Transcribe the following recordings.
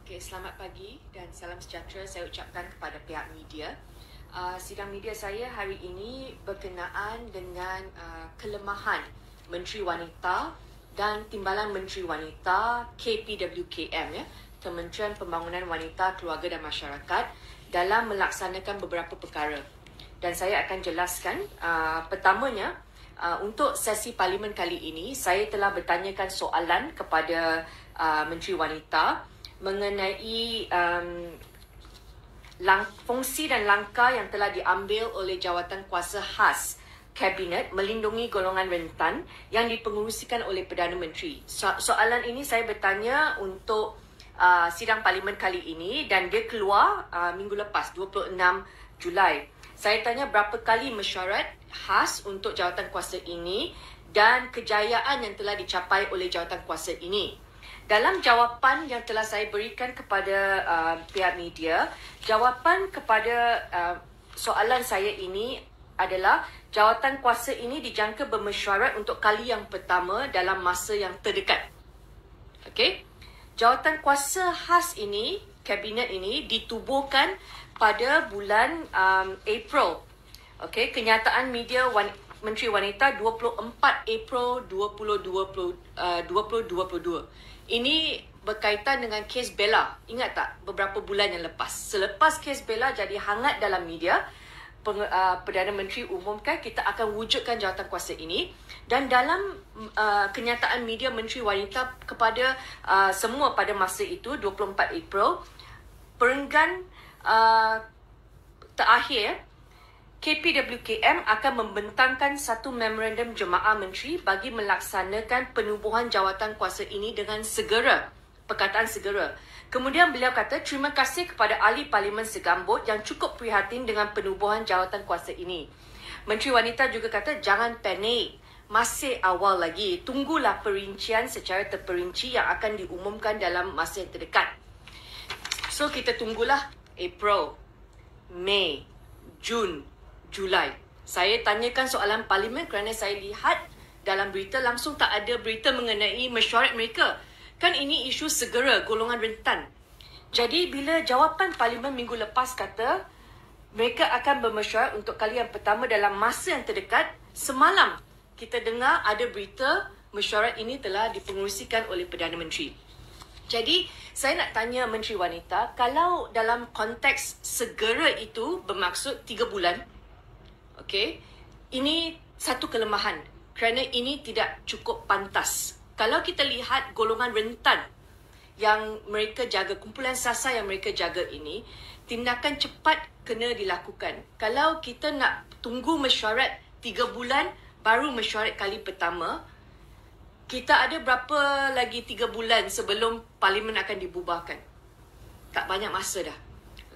Okey, selamat pagi dan salam sejahtera saya ucapkan kepada pihak media. Sidang media saya hari ini berkenaan dengan kelemahan Menteri Wanita dan Timbalan Menteri Wanita KPWKM, ya, Kementerian Pembangunan Wanita, Keluarga dan Masyarakat, dalam melaksanakan beberapa perkara. Dan saya akan jelaskan. Pertamanya, untuk sesi parlimen kali ini, saya telah bertanyakan soalan kepada Menteri Wanita mengenai fungsi dan langkah yang telah diambil oleh Jawatan Kuasa Khas Kabinet melindungi golongan rentan yang dipengerusikan oleh Perdana Menteri. Soalan ini saya bertanya untuk sidang parlimen kali ini dan dia keluar minggu lepas, 26 Julai. Saya tanya berapa kali mesyuarat khas untuk jawatan kuasa ini dan kejayaan yang telah dicapai oleh jawatan kuasa ini. Dalam jawapan yang telah saya berikan kepada pihak media, jawapan kepada soalan saya ini adalah jawatan kuasa ini dijangka bermesyuarat untuk kali yang pertama dalam masa yang terdekat. Okey. Jawatan kuasa khas ini, kabinet ini ditubuhkan pada bulan April. Okey, kenyataan media Menteri Wanita 24 April 2022. Ini berkaitan dengan kes Bella. Ingat tak beberapa bulan yang lepas? Selepas kes Bella jadi hangat dalam media, Perdana Menteri umumkan kita akan wujudkan jawatan kuasa ini. Dan dalam kenyataan media Menteri Wanita kepada semua pada masa itu, 24 April, perenggan terakhir, KPWKM akan membentangkan satu memorandum jemaah menteri bagi melaksanakan penubuhan jawatan kuasa ini dengan segera. Perkataan segera. Kemudian beliau kata, terima kasih kepada ahli Parlimen Segambut yang cukup prihatin dengan penubuhan jawatan kuasa ini. Menteri Wanita juga kata, jangan panik. Masih awal lagi. Tunggulah perincian secara terperinci yang akan diumumkan dalam masa yang terdekat. So, kita tunggulah April, Mei, Jun, Julai. Saya tanyakan soalan parlimen kerana saya lihat dalam berita langsung tak ada berita mengenai mesyuarat mereka. Kan ini isu segera golongan rentan. Jadi bila jawapan parlimen minggu lepas kata mereka akan bermesyuarat untuk kali yang pertama dalam masa yang terdekat, semalam kita dengar ada berita mesyuarat ini telah dipengerusikan oleh Perdana Menteri. Jadi saya nak tanya Menteri Wanita, kalau dalam konteks segera itu bermaksud 3 bulan, okey, ini satu kelemahan kerana ini tidak cukup pantas. Kalau kita lihat golongan rentan yang mereka jaga, kumpulan sasar yang mereka jaga ini, tindakan cepat kena dilakukan. Kalau kita nak tunggu mesyuarat 3 bulan baru mesyuarat kali pertama, kita ada berapa lagi 3 bulan sebelum parlimen akan dibubarkan? Tak banyak masa dah.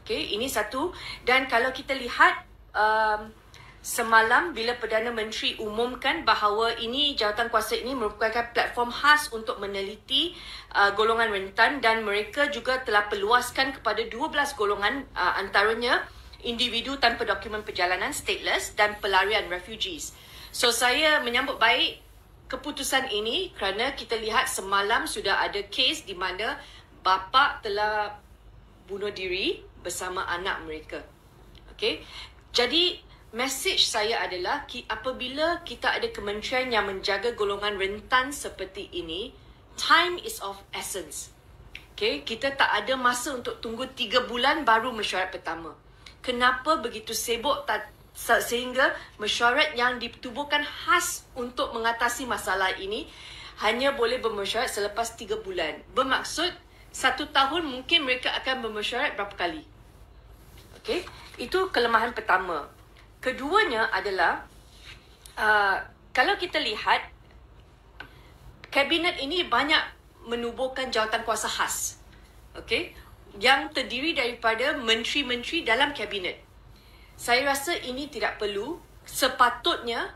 Okey, ini satu. Dan kalau kita lihat semalam bila Perdana Menteri umumkan bahawa ini jawatan kuasa ini merupakan platform khas untuk meneliti golongan rentan dan mereka juga telah peluaskan kepada 12 golongan, antaranya individu tanpa dokumen perjalanan stateless dan pelarian refugees. So saya menyambut baik keputusan ini kerana kita lihat semalam sudah ada kes di mana bapa telah bunuh diri bersama anak mereka. Okey. Jadi mesej saya adalah apabila kita ada kementerian yang menjaga golongan rentan seperti ini, time is of essence. Okay? Kita tak ada masa untuk tunggu 3 bulan baru mesyuarat pertama. Kenapa begitu sibuk sehingga mesyuarat yang ditubuhkan khas untuk mengatasi masalah ini hanya boleh bermesyuarat selepas 3 bulan. Bermaksud 1 tahun mungkin mereka akan bermesyuarat berapa kali. Okay? Itu kelemahan pertama. Keduanya adalah kalau kita lihat kabinet ini banyak menubuhkan jawatan kuasa khas, okey, yang terdiri daripada menteri-menteri dalam kabinet. Saya rasa ini tidak perlu. Sepatutnya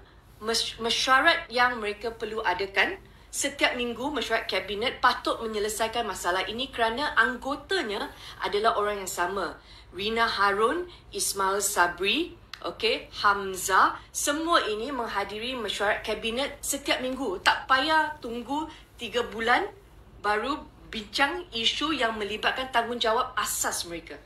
mesyuarat yang mereka perlu adakan setiap minggu, mesyuarat kabinet patut menyelesaikan masalah ini kerana anggotanya adalah orang yang sama. Rina Harun, Ismail Sabri, okey, Hamzah, semua ini menghadiri mesyuarat kabinet setiap minggu. Tak payah tunggu 3 bulan baru bincang isu yang melibatkan tanggungjawab asas mereka.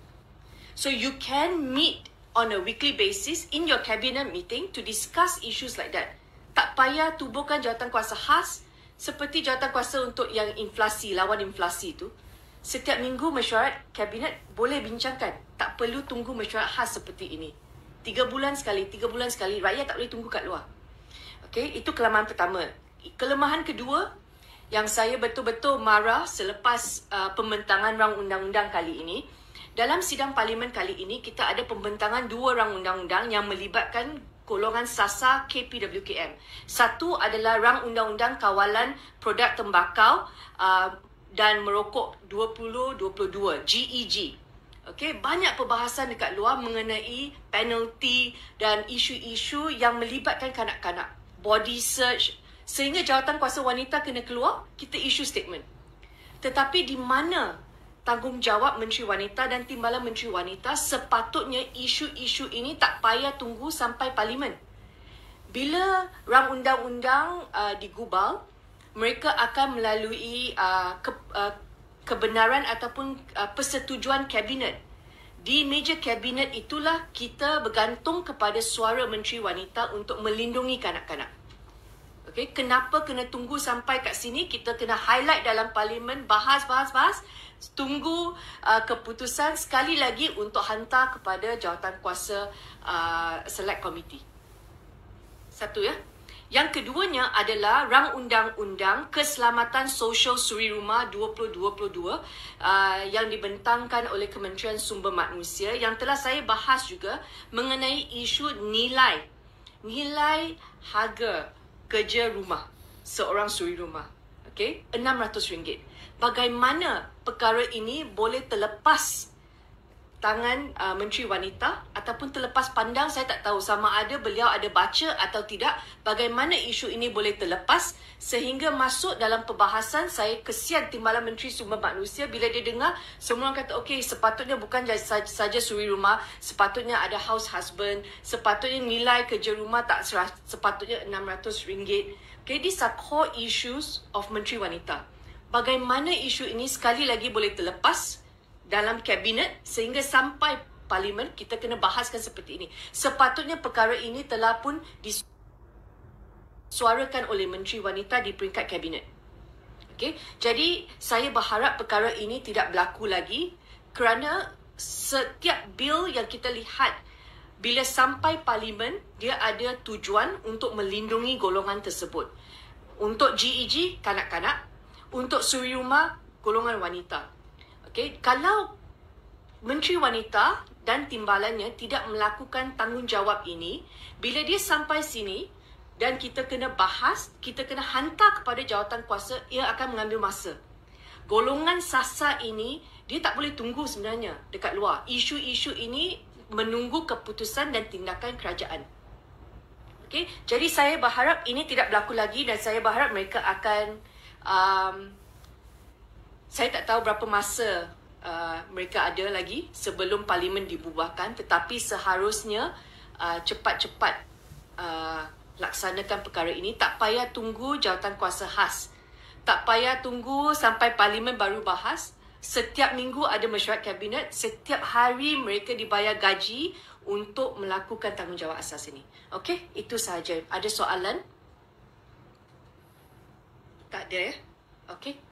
So you can meet on a weekly basis in your cabinet meeting to discuss issues like that. Tak payah tubuhkan jawatankuasa khas seperti jawatankuasa untuk yang inflasi, lawan inflasi tu. Setiap minggu mesyuarat kabinet boleh bincangkan. Tak perlu tunggu mesyuarat khas seperti ini. 3 bulan sekali, rakyat tak boleh tunggu kat luar. Okay, itu kelemahan pertama. Kelemahan kedua, yang saya betul-betul marah selepas pembentangan rang undang-undang kali ini. Dalam sidang parlimen kali ini, kita ada pembentangan 2 rang undang-undang yang melibatkan golongan sasar KPWKM. Satu adalah rang undang-undang kawalan produk tembakau dan merokok 2022, GEG. Okay, banyak perbahasan dekat luar mengenai penalti dan isu-isu yang melibatkan kanak-kanak. Body search, sehingga jawatankuasa wanita kena keluar, kita issue statement. Tetapi di mana tanggungjawab Menteri Wanita dan Timbalan Menteri Wanita, sepatutnya isu-isu ini tak payah tunggu sampai parlimen. Bila rang undang-undang digubal, mereka akan melalui kebenaran ataupun persetujuan kabinet. Di meja kabinet itulah kita bergantung kepada suara Menteri Wanita untuk melindungi kanak-kanak. Okay, kenapa kena tunggu sampai kat sini? Kita kena highlight dalam parlimen, bahas. Tunggu keputusan sekali lagi untuk hantar kepada jawatankuasa select committee. Satu ya. Yang keduanya adalah rang undang-undang Keselamatan Sosial Suri Rumah 2022 yang dibentangkan oleh Kementerian Sumber Manusia, yang telah saya bahas juga mengenai isu nilai harga kerja rumah seorang suri rumah. Okey, RM600. Bagaimana perkara ini boleh terlepas tangan Menteri Wanita ataupun terlepas pandang, saya tak tahu sama ada beliau ada baca atau tidak bagaimana isu ini boleh terlepas sehingga masuk dalam perbahasan. Saya kesian Timbalan Menteri Sumber Manusia bila dia dengar semua orang kata okey, sepatutnya bukan saja suri rumah, sepatutnya ada house husband, sepatutnya nilai kerja rumah tak sepatutnya RM600. Okay, these are core issues of Menteri Wanita. Bagaimana isu ini sekali lagi boleh terlepas dalam kabinet sehingga sampai parlimen kita kena bahaskan seperti ini. Sepatutnya perkara ini telah pun disuarakan oleh Menteri Wanita di peringkat kabinet. Okey, jadi saya berharap perkara ini tidak berlaku lagi kerana setiap bil yang kita lihat bila sampai parlimen dia ada tujuan untuk melindungi golongan tersebut. Untuk GEG kanak-kanak, untuk suri rumah golongan wanita. Okay, kalau Menteri Wanita dan timbalannya tidak melakukan tanggungjawab ini, bila dia sampai sini dan kita kena bahas, kita kena hantar kepada jawatankuasa, ia akan mengambil masa. Golongan sasar ini, dia tak boleh tunggu sebenarnya dekat luar. Isu-isu ini menunggu keputusan dan tindakan kerajaan. Okay, jadi saya berharap ini tidak berlaku lagi dan saya berharap mereka akan saya tak tahu berapa masa mereka ada lagi sebelum parlimen dibubarkan, tetapi seharusnya cepat-cepat laksanakan perkara ini. Tak payah tunggu jawatankuasa khas. Tak payah tunggu sampai parlimen baru bahas. Setiap minggu ada mesyuarat kabinet. Setiap hari mereka dibayar gaji untuk melakukan tanggungjawab asas ini. Okey, itu sahaja. Ada soalan? Tak ada ya? Okey.